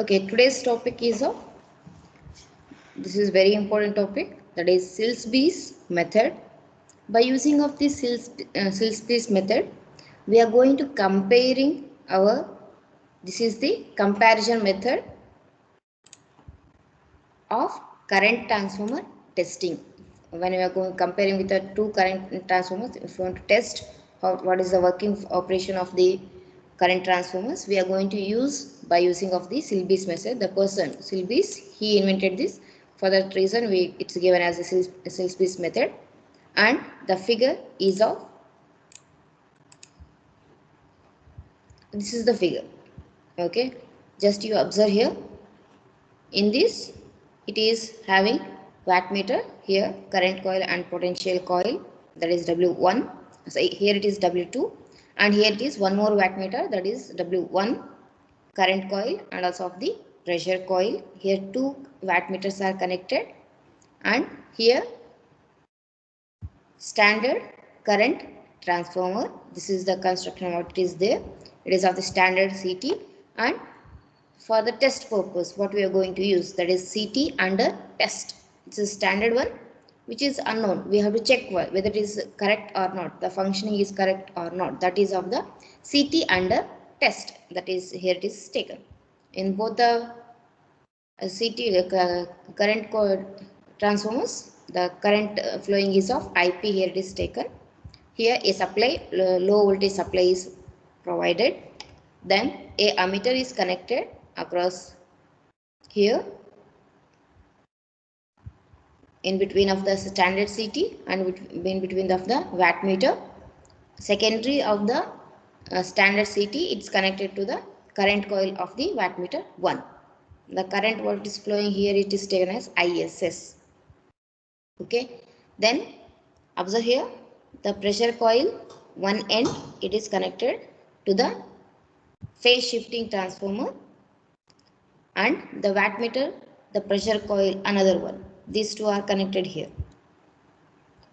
Okay, today's topic is of this is very important topic, that is Silsby's method. By using of this Silsby's method, we are going to comparing our. This is the comparison method of current transformer testing. When we are going comparing with the two current transformers, if you want to test what is the working operation of the current transformers, we are going to use by using of the Silsby's method. The person Silsby's, he invented this. For that reason, it's given as a Silsby's method, and the figure is of this is the figure. Okay, just you observe here. In this, it is having wattmeter here, current coil and potential coil, that is W1. So here it is W2, and here it is one more wattmeter, that is W1 current coil, and also of the pressure coil. Here two wattmeters are connected, and here standard current transformer. This is the construction what it is there. It is of the standard CT, and for the test purpose what we are going to use, that is CT under test. It's a standard one which is unknown. We have to check whether it is correct or not, the functioning is correct or not. That is of the CT under test. That is here it is taken. In both the CT current transformers, the current flowing is of IP. Here it is taken. Here a supply, low voltage supply is provided. Then a ammeter is connected across here in between of the standard CT and in between of the wattmeter. Secondary of the standard CT, it's connected to the current coil of the wattmeter 1. The current what is flowing here, it is taken as ISS. Okay, then observe here the pressure coil one end, it is connected to the phase shifting transformer, and the wattmeter, the pressure coil, another one. These two are connected here.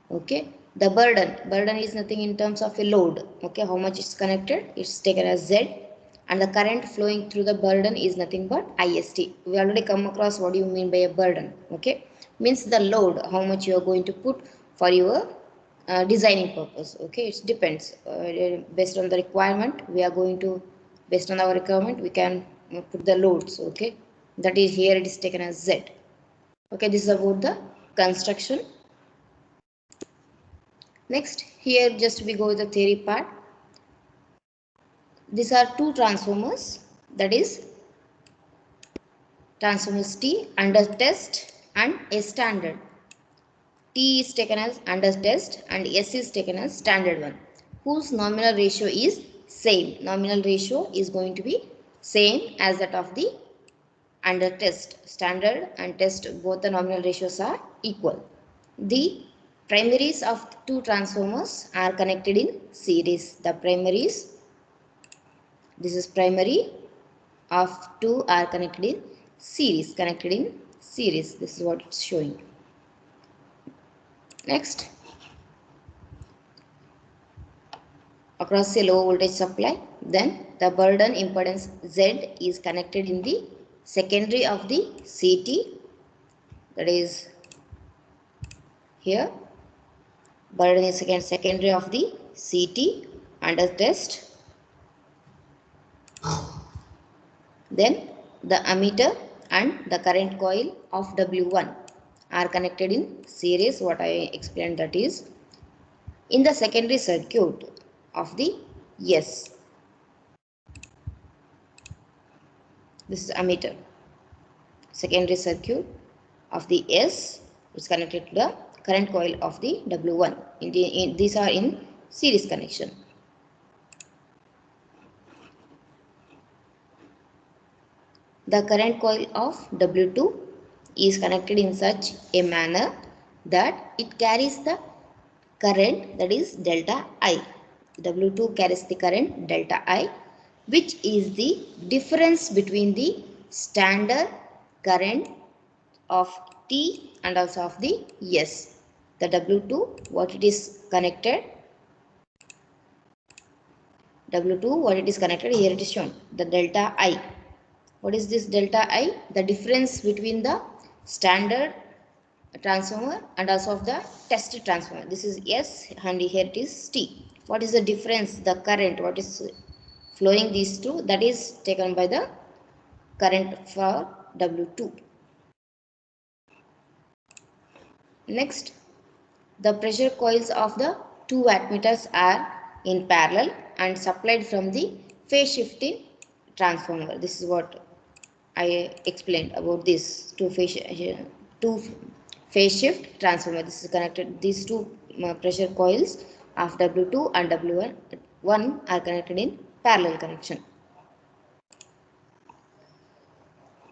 Okay, the burden is nothing in terms of a load. Okay, how much is connected, it's taken as Z, and the current flowing through the burden is nothing but IST. We already come across what do you mean by a burden. Okay, means the load, how much you are going to put for your designing purpose. Okay, it depends based on the requirement. We are going to, based on our requirement, we can put the loads. Okay, that is here it is taken as Z. Okay, this is about the construction. Next, here just we go with the theory part. These are two transformers, that is transformers T under test and a standard. T is taken as under test and S is taken as standard one, whose nominal ratio is same. Nominal ratio is going to be same as that of the under test. Standard and test, both the nominal ratios are equal. The primaries of two transformers are connected in series. The primaries, this is primary of two are connected in series. This is what it's showing. Next, across a low voltage supply, then the burden impedance Z is connected in the secondary of the CT, that is here. Burden is again secondary of the CT under test. Then the ammeter and the current coil of W1 are connected in series. What I explained, that is in the secondary circuit of the S. This is ammeter. Secondary circuit of the S is connected to the current coil of the W1. These are in series connection. The current coil of W2 is connected in such a manner that it carries the current, that is delta I. W2 carries the current delta I, which is the difference between the standard current of T and also of the S. The W2, what it is connected, W2 what it is connected, here it is shown, the delta I. What is this delta I? The difference between the standard transformer and also of the test transformer. This is S and here it is T. What is the difference? The current, what is flowing these two, that is taken by the current for W2. Next, the pressure coils of the two wattmeters are in parallel and supplied from the phase shifting transformer. This is what I explained about this two phase shift transformer. This is connected. These two pressure coils of W2 and W1 are connected in parallel connection.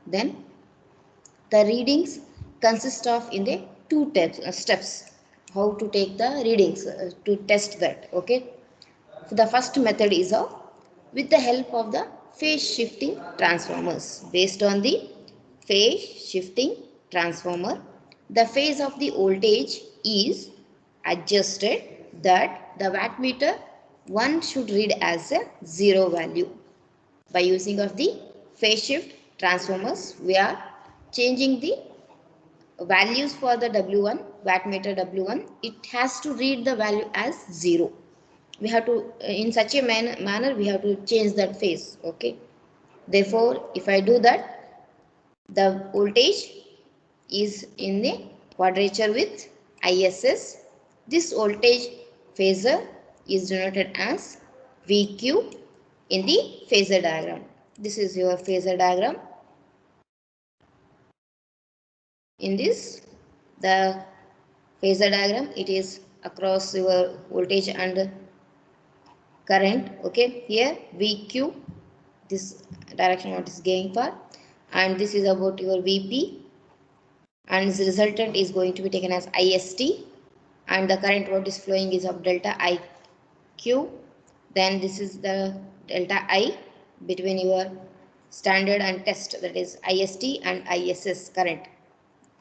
Then the readings consist of in the two steps. How to take the readings to test that. Okay. So the first method is of with the help of the phase shifting transformers. Based on the phase shifting transformer, the phase of the voltage is adjusted that the wattmeter 1 should read as a 0 value. By using of the phase shift transformers, we are changing the values for the W1, wattmeter W1. It has to read the value as 0. We have to, in such a manner, we have to change that phase. Okay. Therefore, if I do that, the voltage is in the quadrature with ISS. This voltage phasor is denoted as VQ in the phasor diagram. This is your phasor diagram. In this, the phasor diagram, it is across your voltage and current. Okay, here VQ, this direction what is going for, and this is about your VP, and the resultant is going to be taken as IST, and the current what is flowing is of delta IQ. Then this is the delta I between your standard and test, that is IST and ISS current.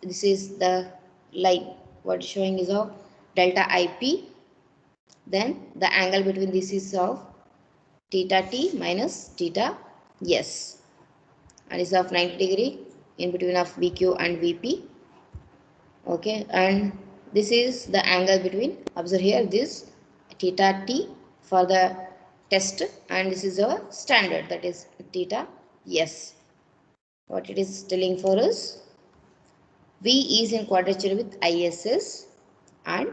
This is the line what is showing is of delta IP. Then the angle between this is of theta T minus theta S, and is of 90 degree in between of VQ and VP. Okay, and this is the angle between, observe here, this theta T for the test, and this is our standard, that is theta S. What it is telling for us, V is in quadrature with ISS, and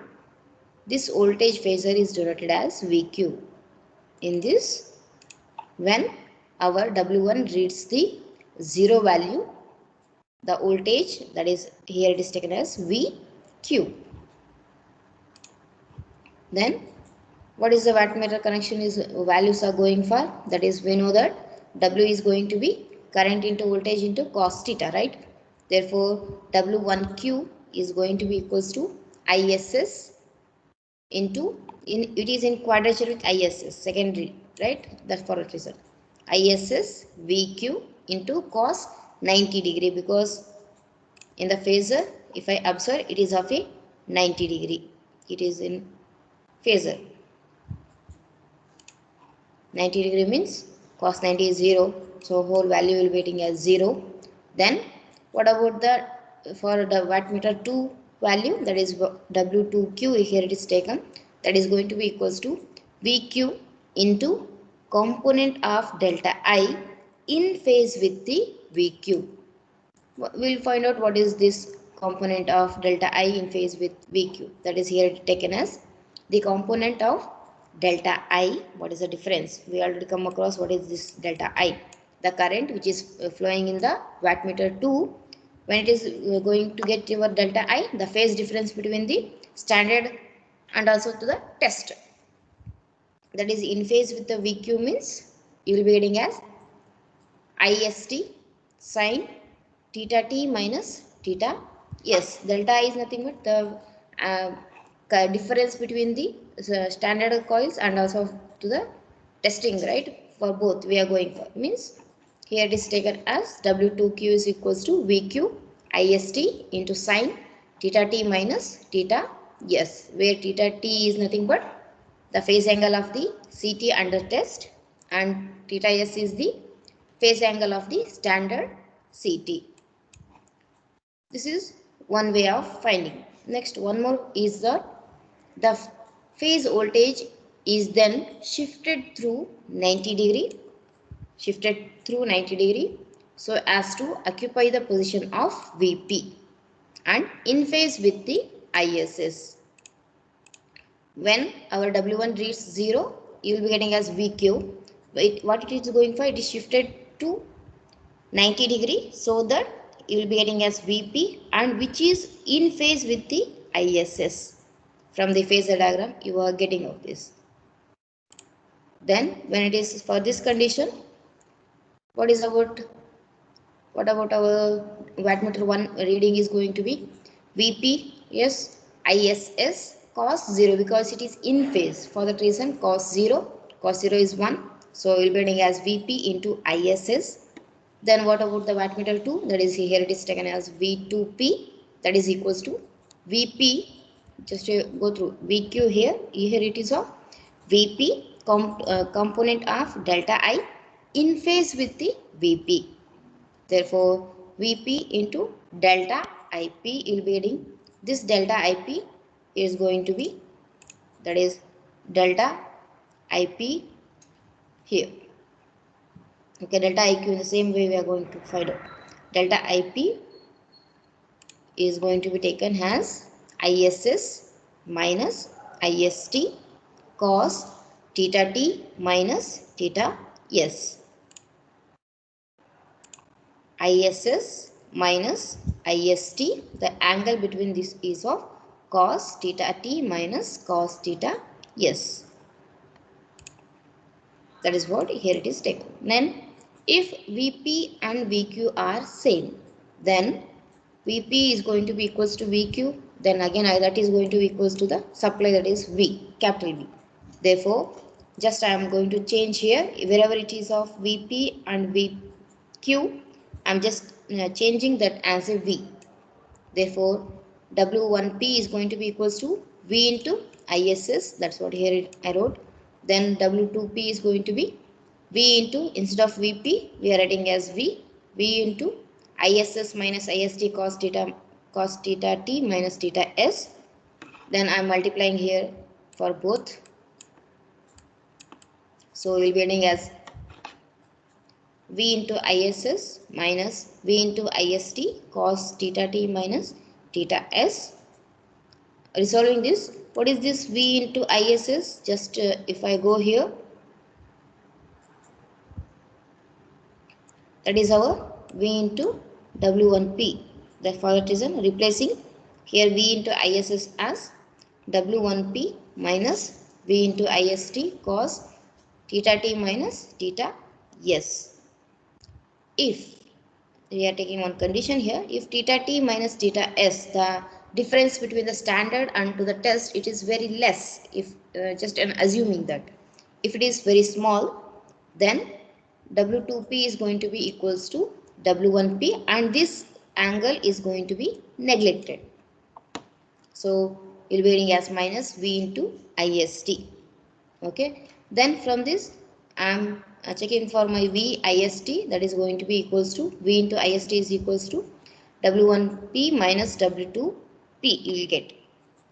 this voltage phasor is denoted as VQ. In this, when our W1 reads the 0 value, the voltage, that is here it is taken as VQ. Then what is the wattmeter connection is values are going for, that is we know that W is going to be current into voltage into cos theta, right? Therefore W1Q is going to be equals to ISS into, it is in quadrature with ISS secondary, right? That's for a reason. ISS VQ into cos 90 degree, because in the phasor, if I observe, it is of a 90 degree. It is in phasor. 90 degree means cos 90 is 0. So whole value will be getting as 0. Then what about the, for the wattmeter 2 value, that is W2Q, here it is taken, that is going to be equals to VQ into component of delta I in phase with the VQ. We will find out what is this component of delta I in phase with VQ. That is here taken as the component of delta I. What is the difference? We already come across what is this delta I. The current which is flowing in the wattmeter 2, when it is going to get your delta I, the phase difference between the standard and also to the test. That is in phase with the VQ means you will be getting as IST sine theta T minus theta S. Delta I is nothing but the difference between the standard coils and also to the testing, right? For both we are going for, means here it is taken as W2Q is equals to VQ IST into sine theta T minus theta S, where theta T is nothing but the phase angle of the CT under test, and theta S is the phase angle of the standard CT. This is one way of finding. Next, one more is the phase voltage is then shifted through 90 degree so as to occupy the position of VP and in phase with the ISS. When our W1 reads 0, you will be getting as VQ. What it is going for, it is shifted to 90 degree so that you will be getting as VP and which is in phase with the ISS. From the phasor diagram, you are getting of this. Then when it is for this condition, what about our wattmeter 1 reading is going to be VP, yes, ISS cos 0 because it is in phase. For that reason, cos 0 is 1. So we will be getting as VP into ISS. Then what about the wattmeter 2? That is here it is taken as V2P, that is equals to VP. Just go through VQ here. Here it is of VP component of delta I in phase with the VP. Therefore, VP into delta IP, you will be getting this delta IP is going to be, that is delta IP here. Okay, delta IQ in the same way we are going to find out. Delta IP is going to be taken as ISS minus IST cos theta T minus theta S. ISS minus IST, the angle between this is of cos theta T minus cos theta S. That is what here it is taken. Then if VP and VQ are same, then VP is going to be equals to VQ, then again that is going to be equals to the supply, that is V, capital V. Therefore, just I am going to change here, wherever it is of VP and VQ, I am just changing that as a V. Therefore, W1P is going to be equals to V into ISS, that's what here I wrote. Then W2P is going to be V into, instead of VP, we are writing as V into ISS minus IST cos theta T minus theta S. Then I am multiplying here for both. So we will be getting as V into ISS minus V into IST cos theta T minus theta S. Resolving this, what is this V into ISS? Just if I go here, that is our V into W1P. Therefore, that is replacing here V into ISS as W1P minus V into IST cos theta T minus theta S. If we are taking one condition here, if theta T minus theta S, the difference between the standard and to the test, it is very less. If just assuming that if it is very small, then W2P is going to be equals to W1P and this angle is going to be neglected. So you'll be getting as minus V into IST. Okay. Then from this I am checking for my V IST, that is going to be equals to V into IST is equals to W1P minus W2P you will get.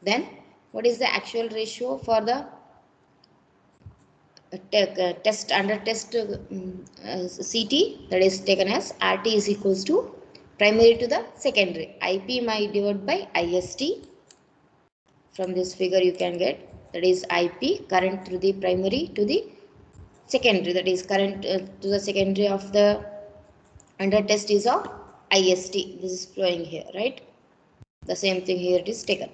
Then what is the actual ratio for the test under test CT, that is taken as RT is equals to primary to the secondary, IP might divided by IST. From this figure you can get, that is IP current through the primary to the secondary, that is current to the secondary of the under test is of IST. This is flowing here, right? The same thing here it is taken,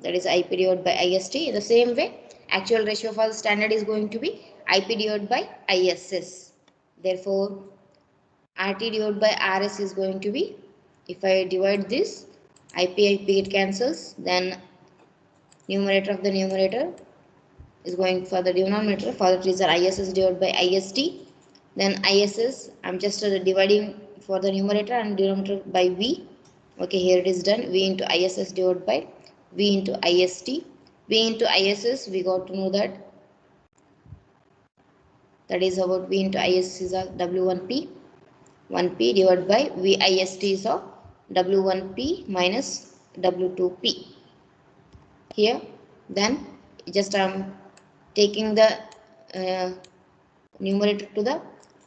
that is IP divided by IST. In the same way, actual ratio for the standard is going to be IP divided by ISS. Therefore, RT divided by RS is going to be, if I divide this, IP it cancels, then numerator of the numerator is going for the denominator, for that reason ISS divided by IST. Then ISS, I'm just dividing for the numerator and denominator by V. Okay, here it is done. V into ISS divided by V into IST. V into ISS, we got to know that is about V into ISS is a W1P. 1P divided by VIST is of W1P minus W2P. Here, then just taking the numerator to the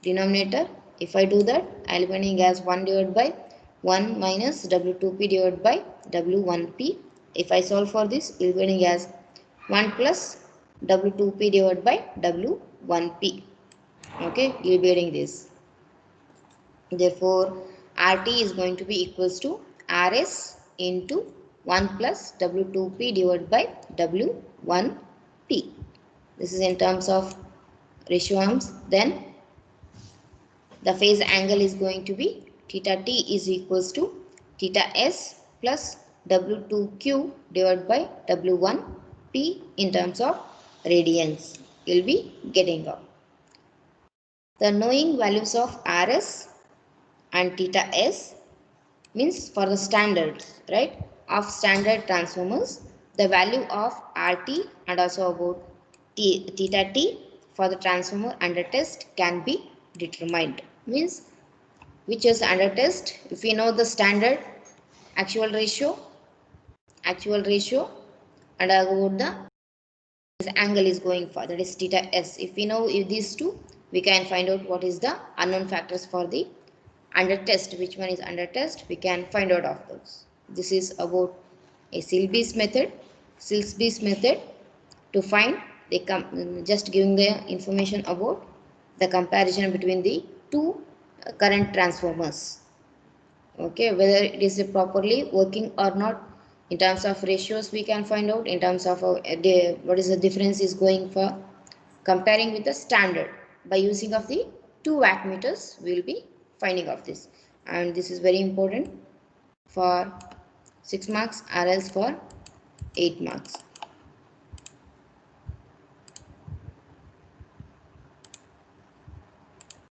denominator. If I do that, I will be getting as 1 divided by 1 minus W2P divided by W1P. If I solve for this, I will be getting as 1 plus W2P divided by W1P. Okay, you will be getting this. Therefore, RT is going to be equals to RS into 1 plus W2P divided by W1P. This is in terms of ratio arms. Then the phase angle is going to be theta T is equals to theta S plus W2Q divided by W1P in terms of radians. You will be getting up. The knowing values of RS and theta S means for the standards, right, of standard transformers, the value of RT and also about theta T for the transformer under test can be determined. Means which is under test, if we know the standard actual ratio and about the angle is going for, that is theta S. If we know these two, we can find out what is the unknown factors for the under test, which one is under test, we can find out of those. This is about a Silsby's method to find the just giving the information about the comparison between the two current transformers. Okay, whether it is properly working or not. In terms of ratios, we can find out. In terms of what is the difference is going for, comparing with the standard by using of the two wattmeters, we will be finding of this. And this is very important for 6 marks or else for 8 marks.